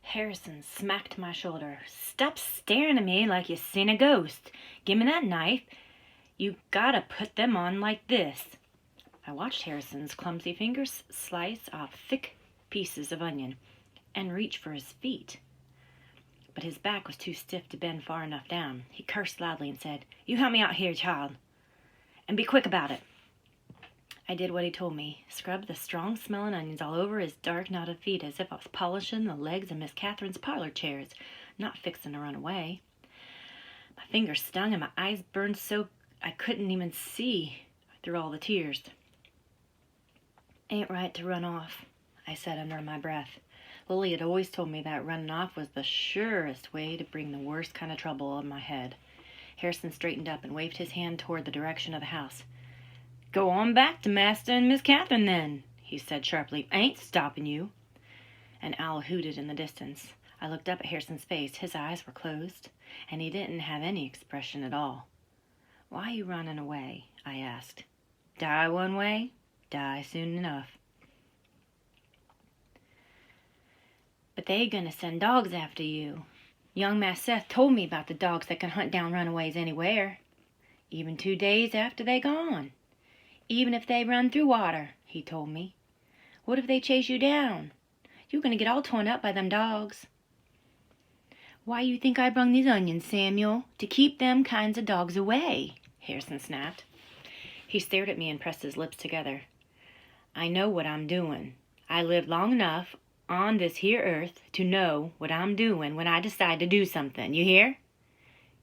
Harrison smacked my shoulder. "Stop staring at me like you seen a ghost. Give me that knife. You gotta put them on like this." I watched Harrison's clumsy fingers slice off thick pieces of onion and reach for his feet. But his back was too stiff to bend far enough down. He cursed loudly and said, "You help me out here, child, and be quick about it." I did what he told me, scrubbed the strong-smelling onions all over his dark, knotted feet as if I was polishing the legs of Miss Catherine's parlor chairs, not fixing to run away. My fingers stung and my eyes burned so I couldn't even see through all the tears. "Ain't right to run off," I said under my breath. Lily had always told me that running off was the surest way to bring the worst kind of trouble on my head. Harrison straightened up and waved his hand toward the direction of the house. "Go on back to Master and Miss Catherine, then," he said sharply. "I ain't stopping you." An owl hooted in the distance. I looked up at Harrison's face. His eyes were closed, and he didn't have any expression at all. "Why you running away?" I asked. "Die one way, die soon enough." "But they gonna send dogs after you. Young Mass Seth told me about the dogs that can hunt down runaways anywhere, even 2 days after they gone. Even if they run through water, he told me. What if they chase you down? You're gonna get all torn up by them dogs." "Why you think I brung these onions, Samuel? To keep them kinds of dogs away," Harrison snapped. He stared at me and pressed his lips together. "I know what I'm doing. I lived long enough on this here earth to know what I'm doing when I decide to do something. You hear?"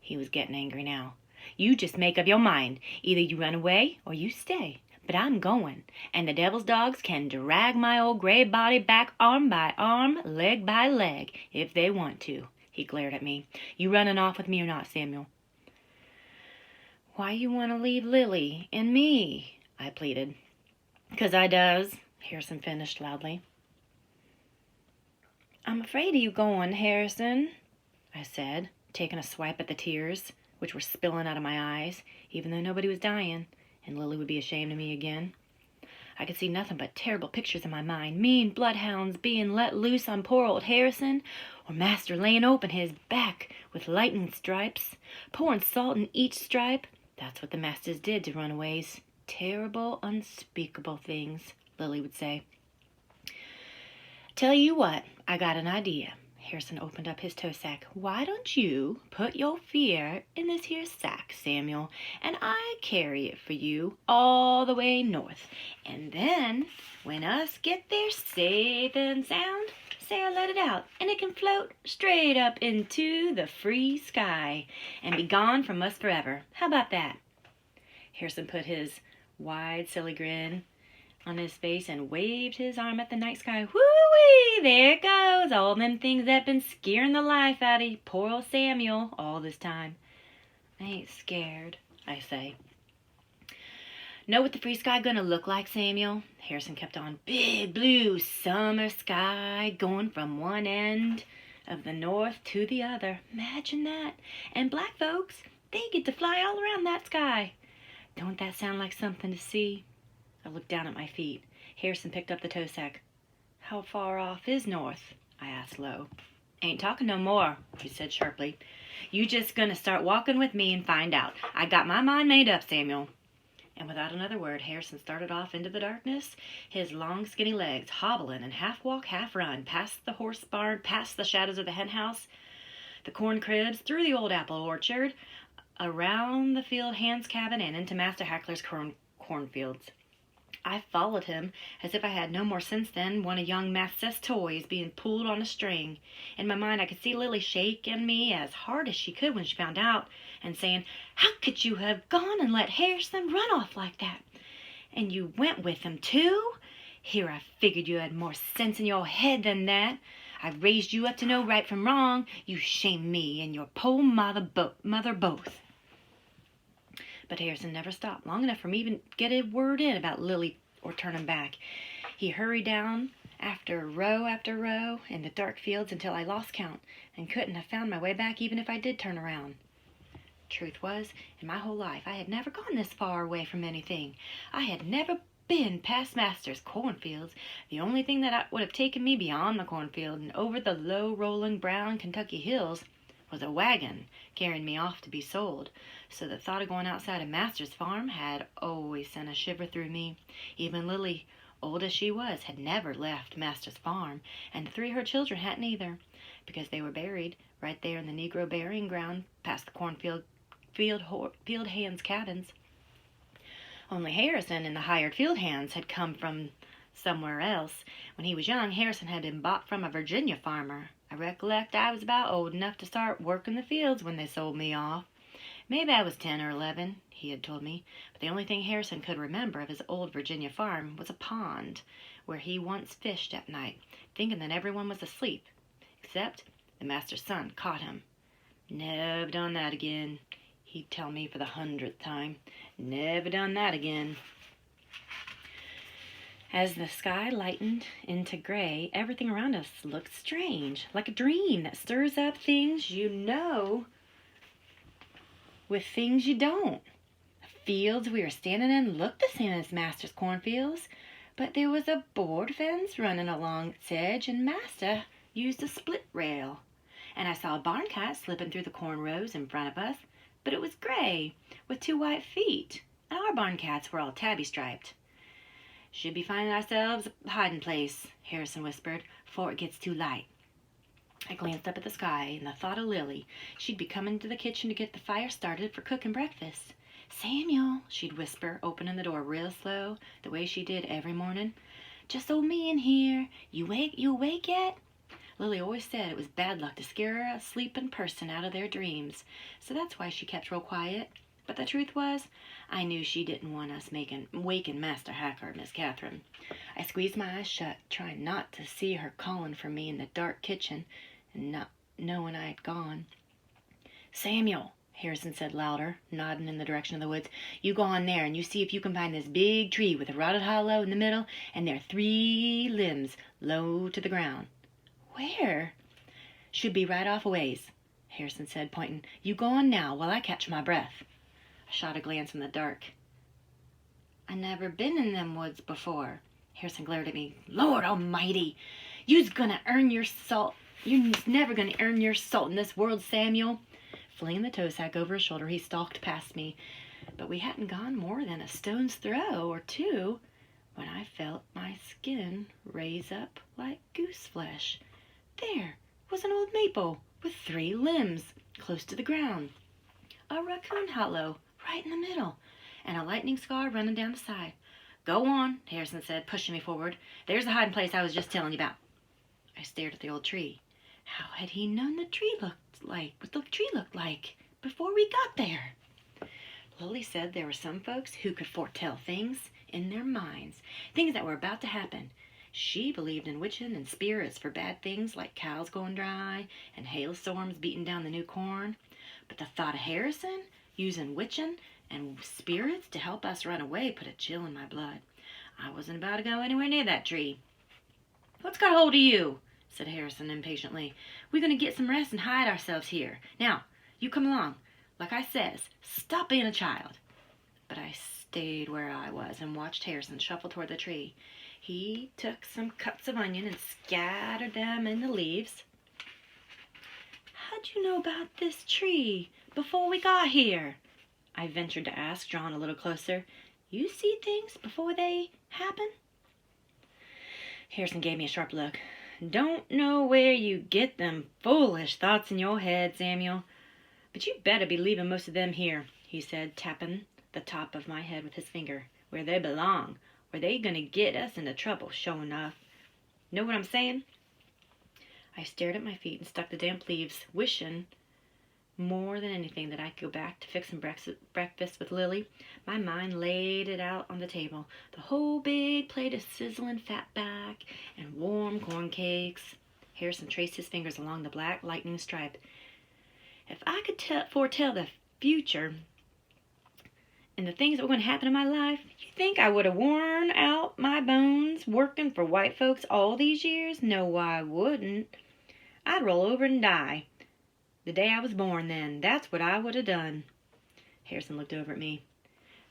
He was getting angry now. "You just make up your mind. Either you run away or you stay. But I'm going, and the devil's dogs can drag my old gray body back arm by arm, leg by leg, if they want to." He glared at me. "You running off with me or not, Samuel?" "Why you want to leave Lily and me?" I pleaded. "'Cause I does," Harrison finished loudly. "I'm afraid of you going, Harrison," I said, taking a swipe at the tears, which were spilling out of my eyes, even though nobody was dying, and Lily would be ashamed of me again. I could see nothing but terrible pictures in my mind. Mean bloodhounds being let loose on poor old Harrison, or Master laying open his back with lightning stripes, pouring salt in each stripe. That's what the masters did to runaways. Terrible, unspeakable things, Lily would say. "Tell you what, I got an idea." Harrison opened up his toe sack. "Why don't you put your fear in this here sack, Samuel, and I carry it for you all the way north. And then, when us get there safe and sound, say I let it out, and it can float straight up into the free sky and be gone from us forever. How about that?" Harrison put his wide, silly grin on his face and waved his arm at the night sky. "Whoo-wee! There it goes! All them things that been scaring the life out of poor old Samuel all this time." "I ain't scared," I say. "Know what the free sky gonna look like, Samuel?" Harrison kept on. "Big blue summer sky going from one end of the north to the other. Imagine that. And black folks, they get to fly all around that sky. Don't that sound like something to see?" I looked down at my feet. Harrison picked up the toe sack. "How far off is north?" I asked low. "Ain't talking no more," he said sharply. "You just gonna start walking with me and find out. I got my mind made up, Samuel." And without another word, Harrison started off into the darkness, his long, skinny legs hobbling and half walk, half run, past the horse barn, past the shadows of the hen house, the corn cribs, through the old apple orchard, around the field hand's cabin, and into Master Hackler's cornfields. I followed him as if I had no more sense than one of young Master's toys being pulled on a string. In my mind, I could see Lily shaking me as hard as she could when she found out, and saying, "How could you have gone and let Harrison run off like that? And you went with him, too? Here, I figured you had more sense in your head than that. I raised you up to know right from wrong. You shame me and your poor mother both." But Harrison never stopped long enough for me to even get a word in about Lily or turning back. He hurried down after row in the dark fields until I lost count and couldn't have found my way back even if I did turn around. Truth was, in my whole life, I had never gone this far away from anything. I had never been past Master's cornfields, the only thing that would have taken me beyond the cornfield and over the low-rolling brown Kentucky hills was a wagon carrying me off to be sold. So the thought of going outside of Master's farm had always sent a shiver through me. Even Lily, old as she was, had never left Master's farm, and the three of her children hadn't either, because they were buried right there in the Negro burying ground past the cornfield field hands' cabins. Only Harrison and the hired field hands had come from somewhere else. When he was young, Harrison had been bought from a Virginia farmer. I recollect I was about old enough to start working the fields when they sold me off. Maybe I was 10 or 11, he had told me, but the only thing Harrison could remember of his old Virginia farm was a pond where he once fished at night, thinking that everyone was asleep, except the master's son caught him. Never done that again, he'd tell me for the 100th time. Never done that again. As the sky lightened into gray, everything around us looked strange, like a dream that stirs up things you know with things you don't. The fields we were standing in looked the same as Master's cornfields, but there was a board fence running along its edge, and Master used a split rail. And I saw a barn cat slipping through the corn rows in front of us, but it was gray, with 2 white feet, and our barn cats were all tabby-striped. "Should be finding ourselves a hiding place," Harrison whispered, "before it gets too light." I glanced up at the sky, and the thought of Lily. She'd be coming to the kitchen to get the fire started for cooking breakfast. "Samuel," she'd whisper, opening the door real slow, the way she did every morning. "Just old me in here. You awake yet?" Lily always said it was bad luck to scare a sleeping person out of their dreams, so that's why she kept real quiet. But the truth was, I knew she didn't want us waking Master Hacker, Miss Catherine. I squeezed my eyes shut, trying not to see her calling for me in the dark kitchen, and not knowing I had gone. "Samuel," Harrison said louder, nodding in the direction of the woods, "you go on there and you see if you can find this big tree with a rotted hollow in the middle, and there are 3 limbs low to the ground." "Where?" "Should be right off a ways," Harrison said, pointing. "You go on now while I catch my breath." I shot a glance in the dark. "I never been in them woods before." Harrison glared at me. "Lord almighty! You's gonna earn your salt. You's never gonna earn your salt in this world, Samuel." Flinging the tow sack over his shoulder, he stalked past me. But we hadn't gone more than a stone's throw or 2 when I felt my skin raise up like goose flesh. There was an old maple with 3 limbs close to the ground, a raccoon hollow right in the middle, and a lightning scar running down the side. "Go on," Harrison said, pushing me forward. "There's the hiding place I was just telling you about." I stared at the old tree. How had he known what the tree looked like before we got there? Lily said there were some folks who could foretell things in their minds, things that were about to happen. She believed in witching and spirits for bad things like cows going dry and hailstorms beating down the new corn. But the thought of Harrison using witching and spirits to help us run away put a chill in my blood. I wasn't about to go anywhere near that tree. "What's got hold of you?" said Harrison impatiently. "We're going to get some rest and hide ourselves here. Now, you come along. Like I says, stop being a child." But I stayed where I was and watched Harrison shuffle toward the tree. He took some cups of onion and scattered them in the leaves. "How'd you know about this tree before we got here?" I ventured to ask, drawing a little closer. "You see things before they happen?" Harrison gave me a sharp look. "Don't know where you get them foolish thoughts in your head, Samuel, but you better be leaving most of them here," he said, tapping the top of my head with his finger. "Where they belong, or they gonna get us into trouble, sure enough. Know what I'm saying?" I stared at my feet and stuck the damp leaves, wishing more than anything that I could go back to fixing breakfast with Lily. My mind laid it out on the table. The whole big plate of sizzling fatback and warm corn cakes. Harrison traced his fingers along the black lightning stripe. "If I could foretell the future and the things that were going to happen in my life, you think I would have worn out my bones working for white folks all these years? No, I wouldn't. I'd roll over and die. The day I was born, then. That's what I would have done." Harrison looked over at me.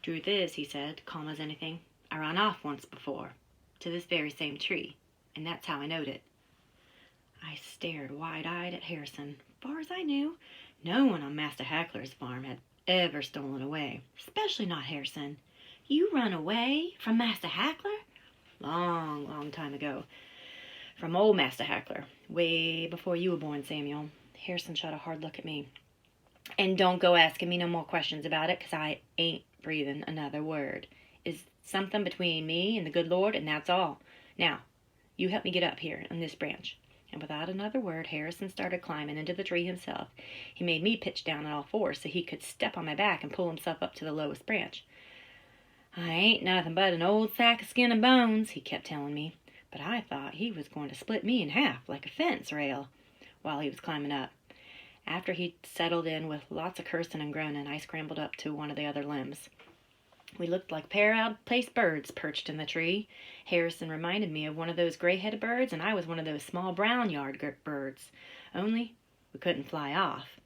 "Truth is," he said, calm as anything, I run off once before, to this very same tree, and that's how I knowed it." I stared wide-eyed at Harrison. Far as I knew, no one on Master Hackler's farm had ever stolen away, especially not Harrison. "You run away from Master Hackler?" "Long, long time ago. From old Master Hackler. Way before you were born, Samuel." Harrison shot a hard look at me. "And don't go asking me no more questions about it, 'cause I ain't breathing another word. It's something between me and the good Lord, and that's all. Now, you help me get up here on this branch." And without another word, Harrison started climbing into the tree himself. He made me pitch down on all fours so he could step on my back and pull himself up to the lowest branch. "I ain't nothing but an old sack of skin and bones," he kept telling me. But I thought he was going to split me in half like a fence rail while he was climbing up. After he'd settled in with lots of cursing and groaning, I scrambled up to one of the other limbs. We looked like a pair of out-of-place birds perched in the tree. Harrison reminded me of one of those gray-headed birds, and I was one of those small brown yard birds. Only we couldn't fly off.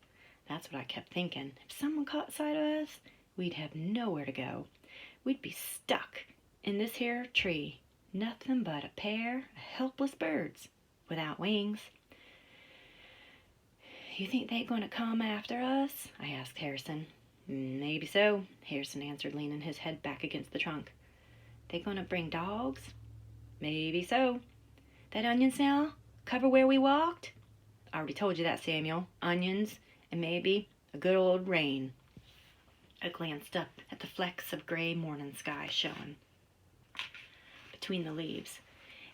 That's what I kept thinking. If someone caught sight of us, we'd have nowhere to go. We'd be stuck in this here tree. Nothing but a pair of helpless birds without wings. "You think they're going to come after us?" I asked Harrison. "Maybe so," Harrison answered, leaning his head back against the trunk. "They going to bring dogs?" "Maybe so." "That onion smell cover where we walked?" "I already told you that, Samuel. Onions and maybe a good old rain." I glanced up at the flecks of gray morning sky showing between the leaves.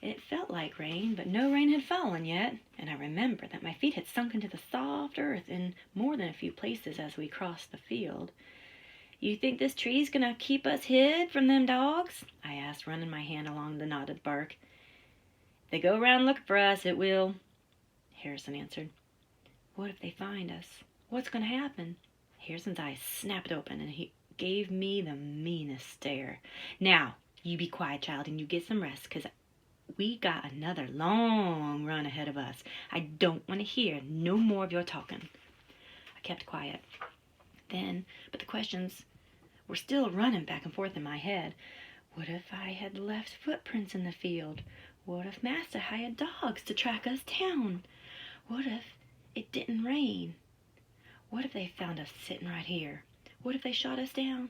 It felt like rain, but no rain had fallen yet, and I remembered that my feet had sunk into the soft earth in more than a few places as we crossed the field. "You think this tree's gonna keep us hid from them dogs?" I asked, running my hand along the knotted bark. "If they go around looking for us, it will," Harrison answered. "What if they find us? What's gonna happen?" Harrison's eyes snapped open, and he gave me the meanest stare. "Now, you be quiet, child, and you get some rest, 'cause we got another long run ahead of us. I don't want to hear no more of your talking." I kept quiet. But the questions were still running back and forth in my head. What if I had left footprints in the field? What if Master hired dogs to track us down? What if it didn't rain? What if they found us sitting right here? What if they shot us down?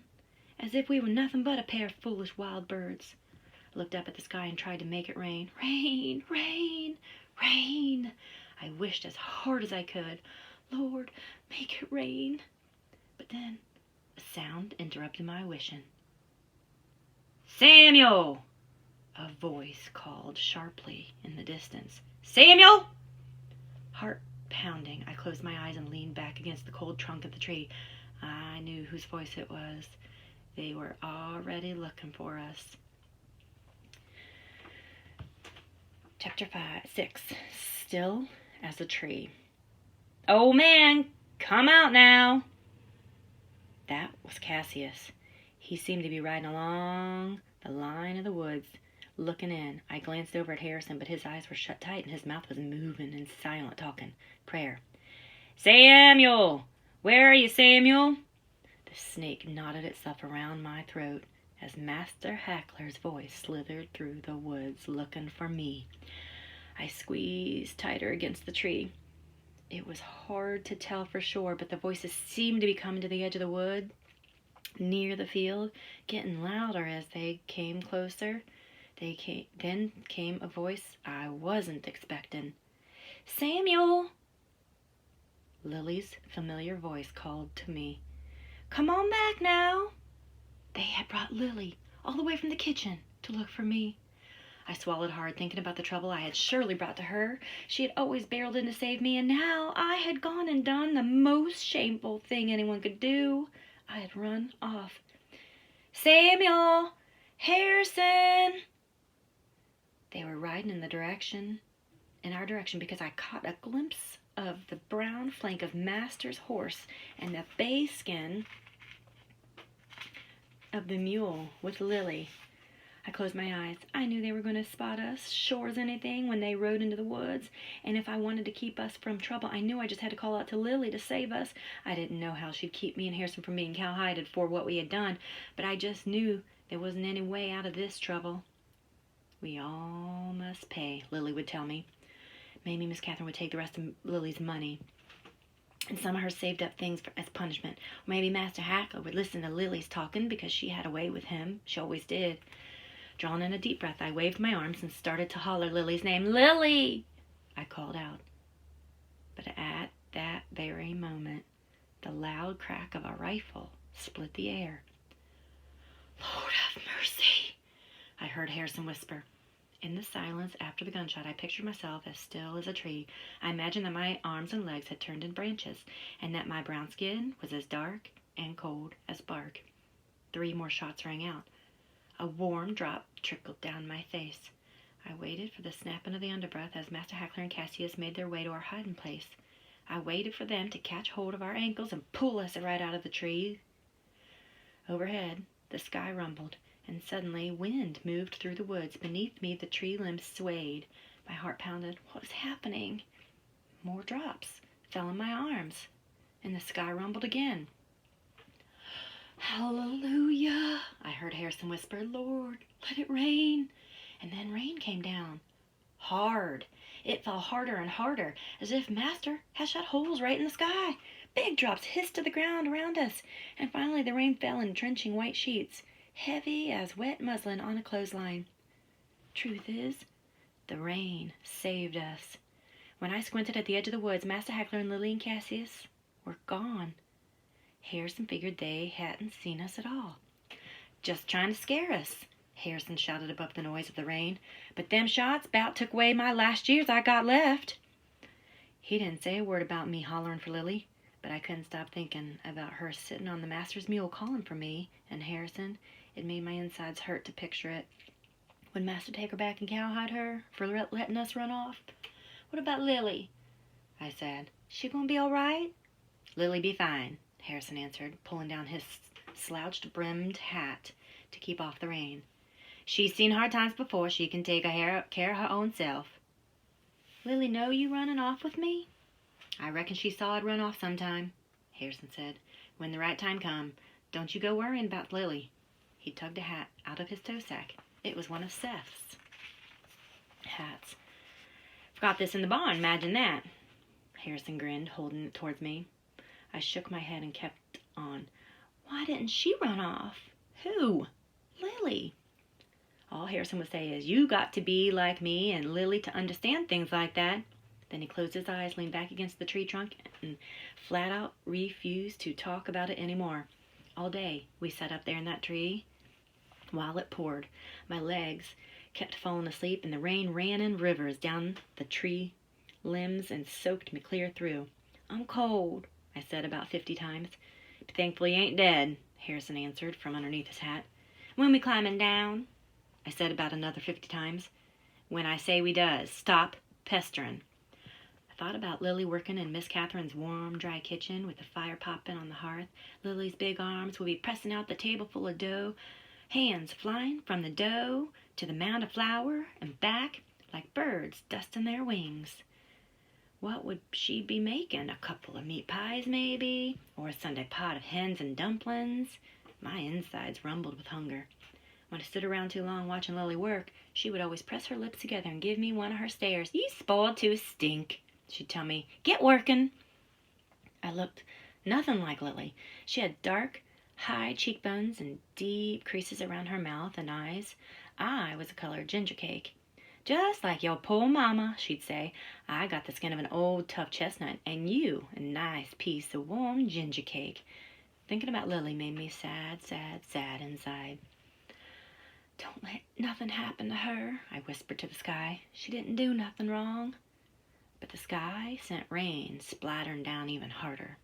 As if we were nothing but a pair of foolish wild birds. I looked up at the sky and tried to make it rain. Rain, rain, rain. I wished as hard as I could. "Lord, make it rain." But then a sound interrupted my wishing. "Samuel!" A voice called sharply in the distance. "Samuel!" Heart pounding, I closed my eyes and leaned back against the cold trunk of the tree. I knew whose voice it was. They were already looking for us. Chapter 6. Still as a tree. "Old man, come out now." That was Cassius. He seemed to be riding along the line of the woods, looking in. I glanced over at Harrison, but his eyes were shut tight and his mouth was moving in silent talking. Prayer. "Samuel! Where are you, Samuel?" The snake knotted itself around my throat as Master Hackler's voice slithered through the woods looking for me. I squeezed tighter against the tree. It was hard to tell for sure, but the voices seemed to be coming to the edge of the wood, near the field, getting louder as they came closer. Then came a voice I wasn't expecting. "Samuel!" Lily's familiar voice called to me. "Come on back now." They had brought Lily all the way from the kitchen to look for me. I swallowed hard, thinking about the trouble I had surely brought to her. She had always barreled in to save me, and now I had gone and done the most shameful thing anyone could do. I had run off. "Samuel! Harrison!" They were riding in our direction, because I caught a glimpse of the brown flank of Master's horse and the bay skin of the mule with Lily. I closed my eyes. I knew they were going to spot us, sure as anything, when they rode into the woods. And if I wanted to keep us from trouble, I knew I just had to call out to Lily to save us. I didn't know how she'd keep me and Harrison from being cowhided for what we had done, but I just knew There wasn't any way out of this trouble. We all must pay, Lily would tell me. Maybe Miss Catherine would take the rest of Lily's money and some of her saved up things as punishment. Or maybe Master Hackler would listen to Lily's talking because she had a way with him. She always did. Drawing in a deep breath, I waved my arms and started to holler Lily's name. Lily! I called out. But at that very moment, the loud crack of a rifle split the air. Lord have mercy, I heard Harrison whisper. In the silence after the gunshot, I pictured myself as still as a tree. I imagined that my arms and legs had turned into branches, and that my brown skin was as dark and cold as bark. 3 more shots rang out. A warm drop trickled down my face. I waited for the snapping of the underbreath as Master Hackler and Cassius made their way to our hiding place. I waited for them to catch hold of our ankles and pull us right out of the tree. Overhead, the sky rumbled, and suddenly wind moved through the woods. Beneath me, the tree limbs swayed. My heart pounded. What was happening? More drops fell in my arms, and the sky rumbled again. Hallelujah, I heard Harrison whisper. Lord, let it rain. And then rain came down. Hard. It fell harder and harder, as if Master had shot holes right in the sky. Big drops hissed to the ground around us, and finally the rain fell in drenching white sheets, heavy as wet muslin on a clothesline. Truth is, the rain saved us. When I squinted at the edge of the woods, Master Hackler and Lily and Cassius were gone. Harrison figured they hadn't seen us at all. Just trying to scare us, Harrison shouted above the noise of the rain. But them shots 'bout took away my last years I got left. He didn't say a word about me hollering for Lily, but I couldn't stop thinking about her sitting on the master's mule calling for me and Harrison. It made my insides hurt to picture it. Would Master take her back and cowhide her for letting us run off? What about Lily? I said. She gonna be all right? Lily be fine, Harrison answered, pulling down his slouched brimmed hat to keep off the rain. She's seen hard times before. She can take care of her own self. Lily know you running off with me? I reckon she saw I'd run off sometime, Harrison said. When the right time come, don't you go worrying about Lily. He tugged a hat out of his tow sack. It was one of Seth's hats. Forgot this in the barn, imagine that. Harrison grinned, holding it towards me. I shook my head and kept on. Why didn't she run off? Who? Lily. All Harrison would say is, you got to be like me and Lily to understand things like that. Then he closed his eyes, leaned back against the tree trunk, and flat out refused to talk about it anymore. All day we sat up there in that tree while it poured. My legs kept falling asleep, and the rain ran in rivers down the tree limbs and soaked me clear through. I'm cold, I said about 50 times. Thankfully you ain't dead, Harrison answered from underneath his hat. When we climbing down? I said about another 50 times. When I say we does, stop pesterin'. I thought about Lily working in Miss Catherine's warm, dry kitchen with the fire popping on the hearth. Lily's big arms would be pressing out the table full of dough, hands flying from the dough to the mound of flour and back like birds dusting their wings. What would she be making? A couple of meat pies, maybe? Or a Sunday pot of hens and dumplings? My insides rumbled with hunger. When I stood around too long watching Lily work, she would always press her lips together and give me one of her stares. You spoiled to a stink, she'd tell me. Get working. I looked nothing like Lily. She had dark, high cheekbones and deep creases around her mouth and eyes. I was the color of ginger cake. Just like your poor mama, she'd say. I got the skin of an old tough chestnut, and you a nice piece of warm ginger cake. Thinking about Lily made me sad, sad, sad inside. Don't let nothing happen to her, I whispered to the sky. She didn't do nothing wrong. But the sky sent rain splattering down even harder.